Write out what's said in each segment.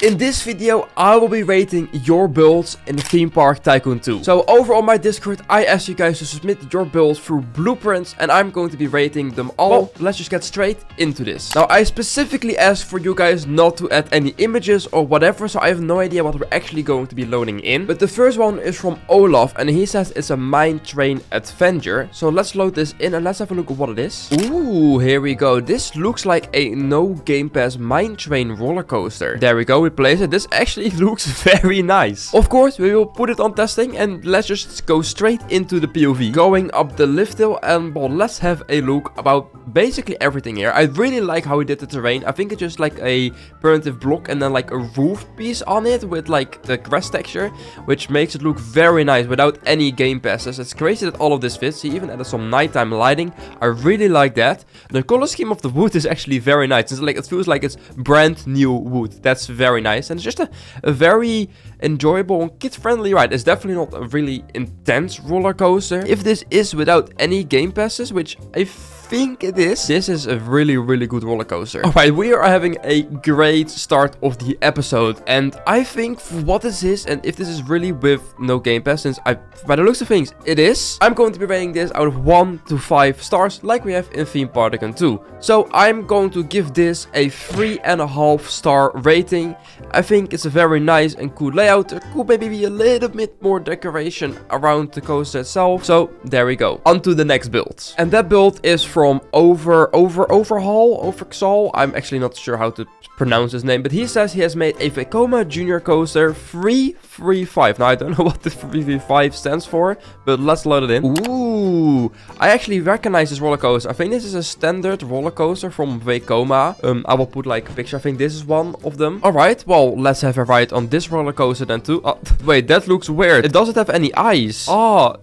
In this video, I will be rating your builds in the theme park Tycoon 2. So over on my Discord, I asked you guys to submit your builds through blueprints and I'm going to be rating them all. Well, let's just get straight into this. Now, I specifically asked for you guys not to add any images or whatever, so I have no idea what we're actually going to be loading in. But the first one is from Olaf and he says it's a mine train adventure. So let's load this in and let's have a look at what it is. Ooh, here we go. This looks like a no Game Pass mine train roller coaster. There we go. Place it. This actually looks very nice. Of course, we will put it on testing and let's just go straight into the POV. Going up the lift hill and well, let's have a look about basically everything here. I really like how he did the terrain. I think it's just like a primitive block and then like a roof piece on it with like the grass texture, which makes it look very nice without any game passes. It's crazy that all of this fits. He even added some nighttime lighting. I really like that. The color scheme of the wood is actually very nice. It's like, it feels like it's brand new wood. That's very nice. And it's just a very enjoyable and kid-friendly ride. It's definitely not a really intense roller coaster. If this is without any game passes, which I think it is, this is a really good roller coaster. Alright, we are having a great start of the episode, and I think for what this is, and if this is really with no game pass, since by the looks of things it is, I'm going to be rating this out of 1 to 5 stars like we have in Theme Park Tycoon 2. So I'm going to give this a 3.5 star rating. I think it's a very nice and cool layout. There could maybe be a little bit more decoration around the coaster itself. So there we go. On to the next build. And that build is from Overhaul. I'm actually not sure how to pronounce his name, but he says he has made a Vekoma Junior Coaster 335. Now I don't know what the 335 stands for, but let's load it in. Ooh, I actually recognize this roller coaster. I think this is a standard roller coaster from Vekoma. I will put like a picture. I think this is one of them. Alright, well, let's have a ride on this roller coaster then too. Oh, wait, that looks weird. It doesn't have any eyes. Oh,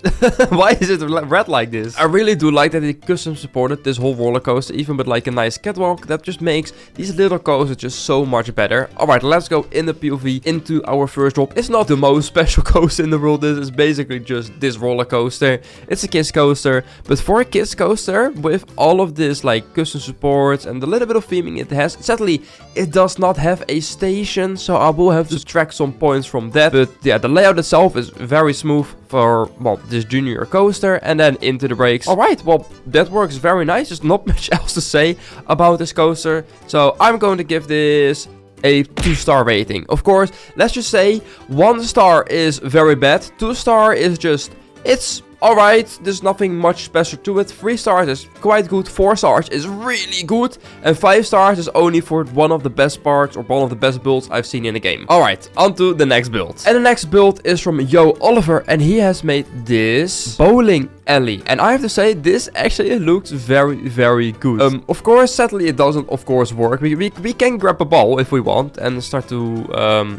why is it red like this? I really do like that he custom supported this whole roller coaster, even with like a nice catwalk. That just makes these little coasters just so much better. Alright, let's go in the POV into our first drop. It's not the most special coaster in the world. This is basically just this roller coaster. It's a kids coaster, but for a kids coaster with all of this like custom supports and the little bit of theming it has, sadly it does not have a station, so I will have to subtract some points from that. But yeah, the layout itself is very smooth for, well, this junior coaster, and then into the brakes. Alright, well, that works very nice. There's not much else to say about this coaster, so I'm going to give this a 2-star rating. Of course, let's just say 1 star is very bad, 2 star is just, it's alright, there's nothing much special to it. 3 stars is quite good, 4 stars is really good, and 5 stars is only for one of the best parks or one of the best builds I've seen in the game. Alright, on to the next build. And the next build is from Yo Oliver, and he has made this bowling alley. And I have to say, this actually looks very good. Of course, sadly it doesn't of course work. We can grab a ball if we want and start to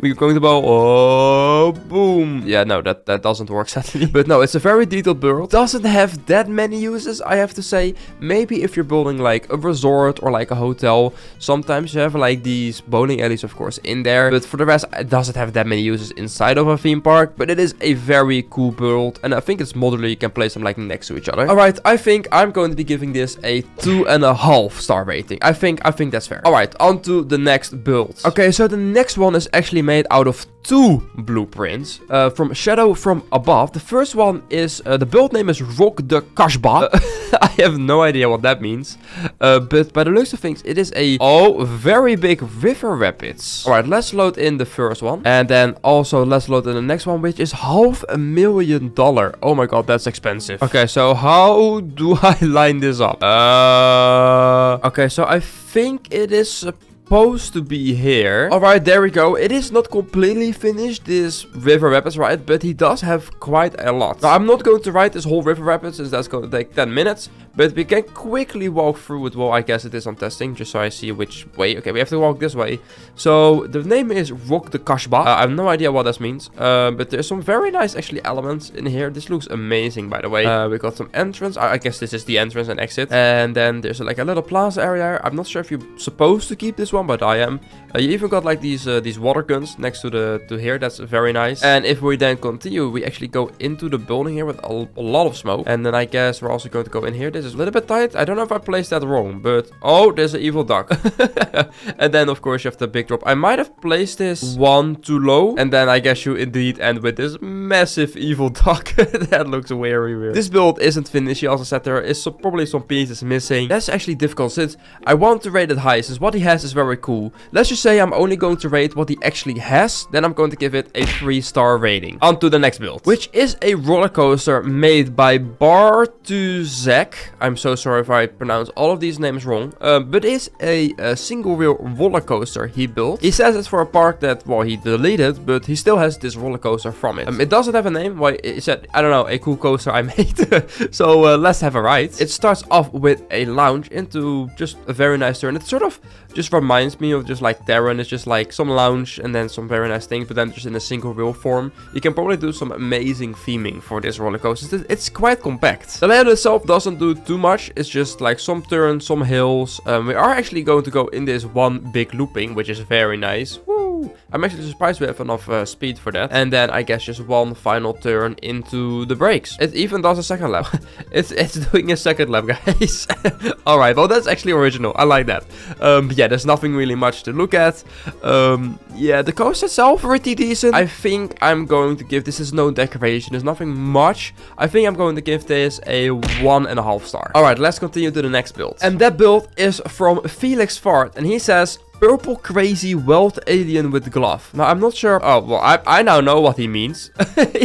we're going to bowl. Oh, boom. Yeah, no, that doesn't work sadly. But no, it's a very detailed build. Doesn't have that many uses, I have to say. Maybe if you're building like a resort or like a hotel, sometimes you have like these bowling alleys, of course, in there. But for the rest, it doesn't have that many uses inside of a theme park. But it is a very cool build, and I think it's modular. You can place them like next to each other. Alright, I think I'm going to be giving this a 2.5 star rating. I think that's fair. Alright, on to the next build. Okay, so the next one is actually made out of 2 blueprints from Shadow from Above. The first one is, the build name is Gooodbyeee. I have no idea what that means. But by the looks of things, it is a very big river rapids. Alright, let's load in the first one. And then also let's load in the next one, which is $500,000. Oh my god, that's expensive. Okay, so how do I line this up? Okay, so I think it is supposed to be here. Alright, there we go. It is not completely finished, this river rapids, right? But he does have quite a lot. Now, I'm not going to ride this whole river rapids, since that's going to take 10 minutes. But we can quickly walk through it. Well, I guess it is on testing, just so I see which way. Okay, we have to walk this way. So the name is Gooodbyeee. I have no idea what this means. But there's some very nice actually elements in here. This looks amazing, by the way. We got some entrance. I guess this is the entrance and exit. And then there's like a little plaza area. I'm not sure if you're supposed to keep this one, but I am. You even got like these water guns next to here. That's very nice. And if we then continue, we actually go into the building here with a lot of smoke. And then I guess we're also going to go in here. This is a little bit tight. I don't know if I placed that wrong, but oh, there's an evil duck. And then of course you have the big drop. I might have placed this one too low, and then I guess you indeed end with this massive evil duck. That looks very weird. This build isn't finished. He also said there is probably some pieces missing. That's actually difficult since I want to rate it high, since what he has is very cool. Let's just say I'm only going to rate what he actually has, then I'm going to give it a 3-star rating. On to the next build, which is a roller coaster made by Bartuzek. I'm so sorry if I pronounce all of these names wrong, but it's a single wheel roller coaster he built. He says it's for a park that, well, he deleted, but he still has this roller coaster from it. It doesn't have a name. Well, he said, I don't know, a cool coaster I made. So let's have a ride. It starts off with a lounge into just a very nice turn. It sort of just reminds me of just like Terran. It's just like some lounge and then some very nice things, but then just in a single wheel form. You can probably do some amazing theming for this roller coaster. It's quite compact. The layout itself doesn't do too much. It's just like some turns, some hills. We are actually going to go in this one big looping, which is very nice. Woo! I'm actually surprised we have enough speed for that. And then I guess just one final turn into the brakes. It even does a second lap. it's doing a second lap, guys. Alright, well that's actually original. I like that. Yeah, there's nothing really much to look at. Yeah, the coaster itself pretty decent. I think I'm going to give this is no decoration. There's nothing much. I think I'm going to give this a 1.5 star. Alright, let's continue to the next build. And that build is from Felix Fart. And he says, purple crazy wealth alien with glove. Now, I'm not sure. Oh, well, I now know what he means.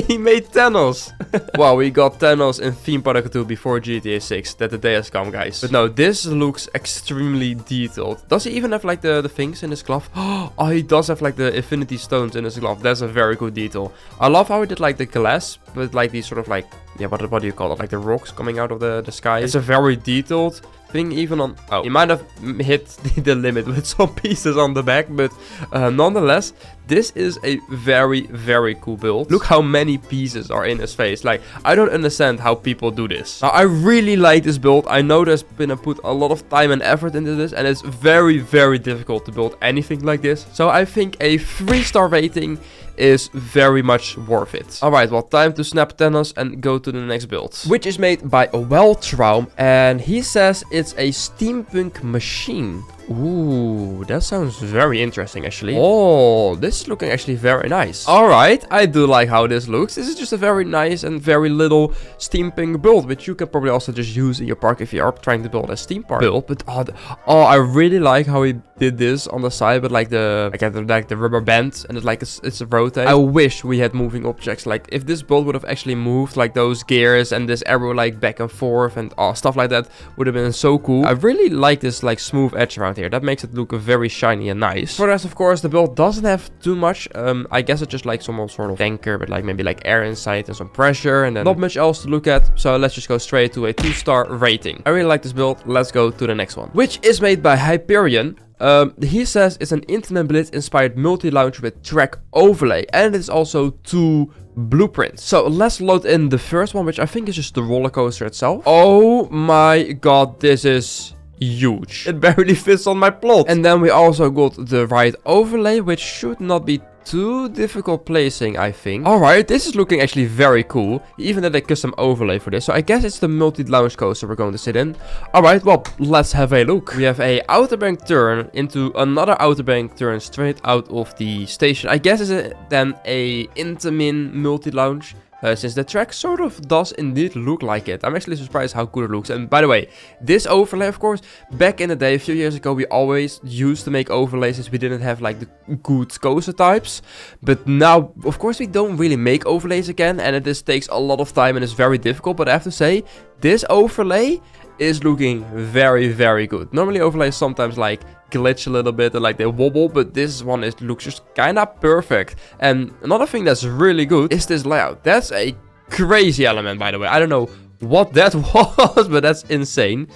He made Thanos. Well, we got Thanos in Theme Park 2 before GTA 6. That the day has come, guys. But no, this looks extremely detailed. Does he even have like the things in his glove? Oh, he does have like the infinity stones in his glove. That's a very good detail. I love how he did like the glass, but like these sort of like, yeah, what do you call it? Like the rocks coming out of the sky. It's a very detailed thing, even on... Oh, he might have hit the limit with some pieces on the back, but nonetheless, this is a very, very cool build. Look how many pieces are in his face. Like, I don't understand how people do this. Now, I really like this build. I know there's been put a lot of time and effort into this, and it's very, very difficult to build anything like this. So I think a 3-star rating is very much worth it. Alright, well, time to snap Thanos and go to the next build, which is made by Weltraum, and he says it's a steampunk machine. Ooh, that sounds very interesting, actually. Oh, this is looking actually very nice. Alright, I do like how this looks. This is just a very nice and very little steampunk build, which you can probably also just use in your park if you are trying to build a steam park build. But oh, I really like how he did this on the side, but like the rubber band, and it's a rotate. I wish we had moving objects. Like if this build would have actually moved, like those gears and this arrow like back and forth and stuff like that, would have been so cool. I really like this like smooth edge around here. That makes it look very shiny and nice. For the rest, of course, the build doesn't have too much. I guess it's just like some sort of tanker, but like maybe like air inside and some pressure, and then not much else to look at. So let's just go straight to a 2-star rating. I really like this build. Let's go to the next one, which is made by Hyperion. He says it's an Internet Blitz inspired multi-launch with track overlay, and it's also 2 blueprints. So let's load in the first one, which I think is just the roller coaster itself. Oh my god, this is huge. It barely fits on my plot. And then we also got the ride overlay, which should not be too difficult placing, I think. Alright, this is looking actually very cool. He even did a custom overlay for this. So I guess it's the multi-launch coaster we're going to sit in. Alright, well, let's have a look. We have a outer bank turn into another outer bank turn straight out of the station. I guess it's then a Intamin multi-launch. Since the track sort of does indeed look like it. I'm actually surprised how cool it looks. And by the way, this overlay, of course, back in the day, a few years ago, we always used to make overlays since we didn't have like the good coaster types. But now, of course, we don't really make overlays again. And this takes a lot of time and is very difficult. But I have to say, this overlay is looking very, very good. Normally overlays sometimes like glitch a little bit and like they wobble, but this one looks just kind of perfect. And another thing that's really good is this layout. That's a crazy element, by the way. I don't know what that was, but that's insane.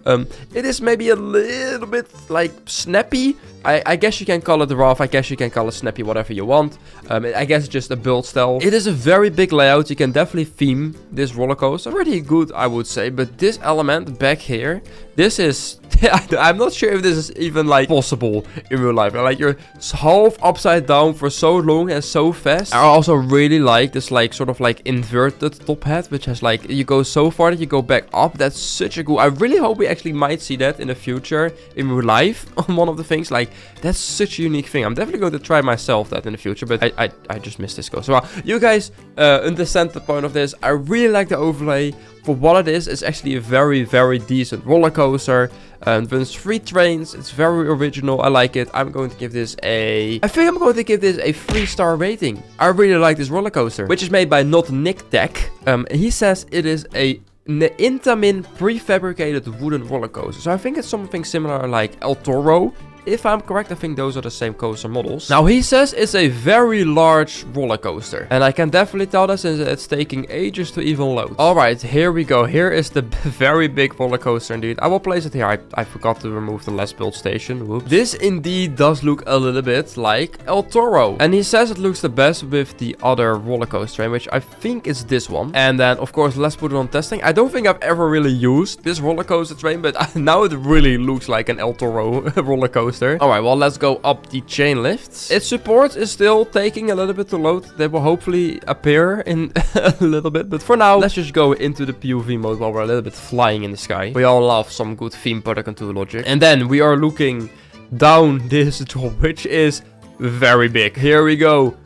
It is maybe a little bit like snappy. I guess you can call it rough, I guess you can call it snappy, whatever you want. I guess it's just a build style. It is a very big layout. You can definitely theme this roller coaster. Pretty good, I would say. But this element back here, this is I'm not sure if this is even like possible in real life. Like you're half upside down for so long and so fast. I also really like this like sort of like inverted top hat, which has like you go so far that you go back up. That's such a cool. I really hope we actually might see that in the future in real life on one of the things. Like that's such a unique thing. I'm definitely going to try myself that in the future, but I just missed this coaster. Well, you guys understand the point of this. I really like the overlay. For what it is, it's actually a very, very decent roller coaster. Runs 3 trains. It's very original. I like it. I'm going to give this a... I think I'm going to give this a 3-star rating. I really like this roller coaster, which is made by Not Nick Tech. He says it is a Intamin prefabricated wooden roller coaster. So I think it's something similar like El Toro. If I'm correct, I think those are the same coaster models. Now, he says it's a very large roller coaster. And I can definitely tell that since it's taking ages to even load. Alright, here we go. Here is the very big roller coaster indeed. I will place it here. I forgot to remove the less built station. Whoops. This indeed does look a little bit like El Toro. And he says it looks the best with the other roller coaster train, which I think is this one. And then, of course, let's put it on testing. I don't think I've ever really used this roller coaster train, but now it really looks like an El Toro roller coaster. Alright, well, let's go up the chain lifts. Its support is still taking a little bit to load. They will hopefully appear in a little bit. But for now, let's just go into the POV mode while we're a little bit flying in the sky. We all love some good theme park contour logic. And then we are looking down this drop, which is very big. Here we go.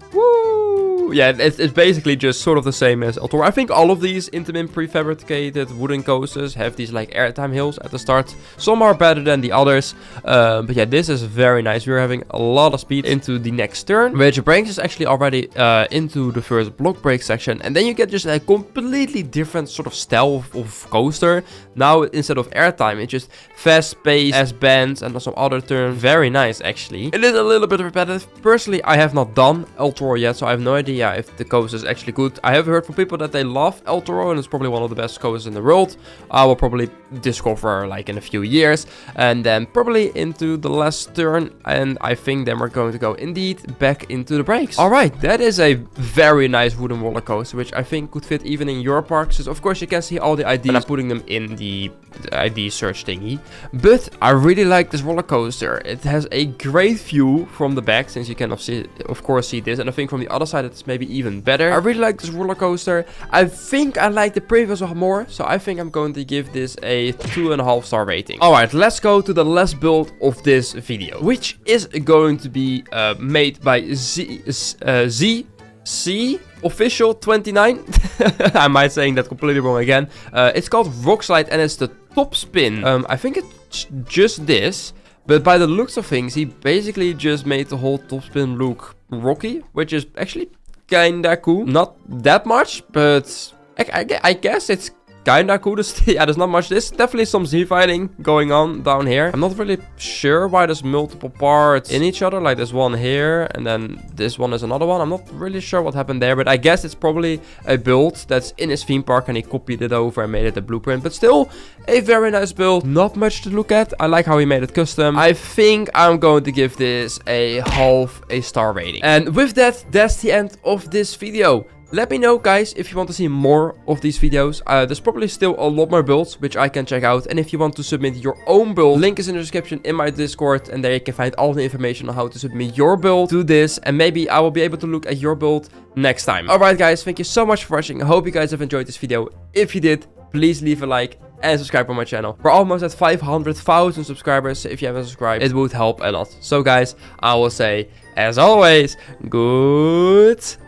Yeah, it's basically just sort of the same as El Toro. I think all of these Intamin prefabricated wooden coasters have these like airtime hills at the start. Some are better than the others. But yeah, this is very nice. We're having a lot of speed into the next turn, which brings us actually already into the first block break section. And then you get just a completely different sort of style of coaster. Now, instead of airtime, it's just fast pace, S-bends, and some other turns. Very nice, actually. It is a little bit repetitive. Personally, I have not done El Toro yet, so I have no idea if the coaster is actually good. I have heard from people that they love El Toro and it's probably one of the best coasters in the world. I will probably discover like in a few years, and then probably into the last turn, and I think then we're going to go indeed back into the brakes. Alright, that is a very nice wooden roller coaster, which I think could fit even in your park. So of course you can see all the IDs and I'm putting them in the ID search thingy. But I really like this roller coaster. It has a great view from the back, since you can of course see this, and I think from the other side it's maybe even better. I really like this roller coaster. I think I like the previous one more, so I think I'm going to give this a 2.5-star rating. Alright, let's go to the last build of this video, which is going to be made by ZC Official 29. I might saying that completely wrong again. It's called Rock Slide and it's the top spin. I think it's just this, but by the looks of things, he basically just made the whole top spin look rocky, which is actually kinda cool. Not that much, but I guess it's kinda cool. Yeah, there's not much. There's definitely some Z-fighting going on down here. I'm not really sure why there's multiple parts in each other. Like there's one here and then this one is another one. I'm not really sure what happened there, but I guess it's probably a build that's in his theme park and he copied it over and made it a blueprint. But still, a very nice build. Not much to look at. I like how he made it custom. I think I'm going to give this a half a star rating. And with that, that's the end of this video. Let me know, guys, if you want to see more of these videos. There's probably still a lot more builds, which I can check out. And if you want to submit your own build, link is in the description in my Discord. And there you can find all the information on how to submit your build to this. And maybe I will be able to look at your build next time. Alright, guys, thank you so much for watching. I hope you guys have enjoyed this video. If you did, please leave a like and subscribe on my channel. We're almost at 500,000 subscribers. So if you haven't subscribed, it would help a lot. So, guys, I will say, as always, goodbye.